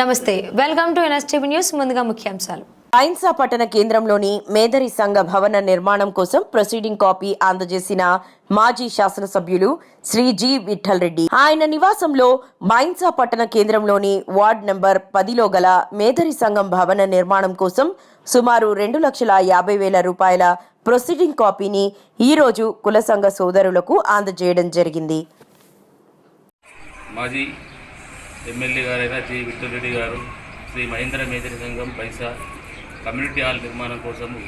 నమస్తే, welcome to NSTV news. ముందుగా ముఖ్యాంశాలు. బైన్సా పట్టణ కేంద్రంలోని మేదరి సంఘ భవన నిర్మాణం కోసం ప్రొసీడింగ్ కాపీ అందజేసిన మాజీ శాసనసభ్యులు శ్రీ జి విఠల్ రెడ్డి. ఆయన నివాసంలో బైన్సా పట్టణ కేంద్రంలోని వార్డ్ నంబర్ 10లో గల మేదరి సంఘం భవన నిర్మాణం కోసం సుమారు 2,50,000 రూపాయల ప్రొసీడింగ్ కాపీని ఈ రోజు కుల సంఘ సోదరులకు అందజేయడం జరిగింది. మాజీ ఎమ్మెల్యే గారైన జి విఠల్ రెడ్డి గారు శ్రీ మహేంద్ర మేదరి సంఘం పైసా కమ్యూనిటీ హాల్ నిర్మాణం కోసము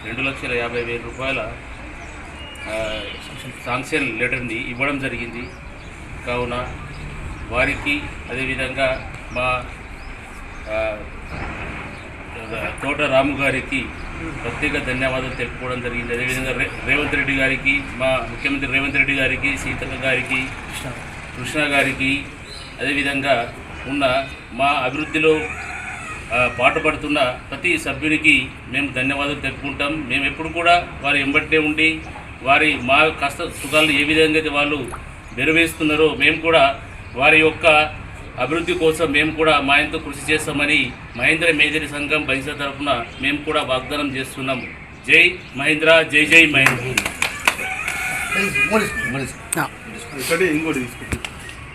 2,50,000 రూపాయల శాంక్షన్ లెటర్ని ఇవ్వడం జరిగింది. కావున వారికి అదేవిధంగా మా తోట రాము గారికి ప్రత్యేక ధన్యవాదాలు తెలుపుకోవడం జరిగింది. అదేవిధంగా రేవంత్ రెడ్డి గారికి, మా ముఖ్యమంత్రి రేవంత్ రెడ్డి గారికి, సీతక్క గారికి, కృష్ణ గారికి, అదేవిధంగా ఉన్న మా అభివృద్ధిలో పాటుపడుతున్న ప్రతి సభ్యునికి మేము ధన్యవాదాలు తెలుపుకుంటాం. మేము ఎప్పుడు కూడా వారి ఎంబట్టే ఉండి వారి మా కష్ట సుఖాలను ఏ విధంగా అయితే వాళ్ళు నెరవేరుస్తున్నారో మేము కూడా వారి యొక్క అభివృద్ధి కోసం మేము కూడా మా ఎంతో కృషి చేస్తామని మహేంద్ర మేదరి సంఘం బైన్సా తరఫున మేము కూడా వాగ్దానం చేస్తున్నాము. జై మహేంద్ర, జై జై మహేంద్ర.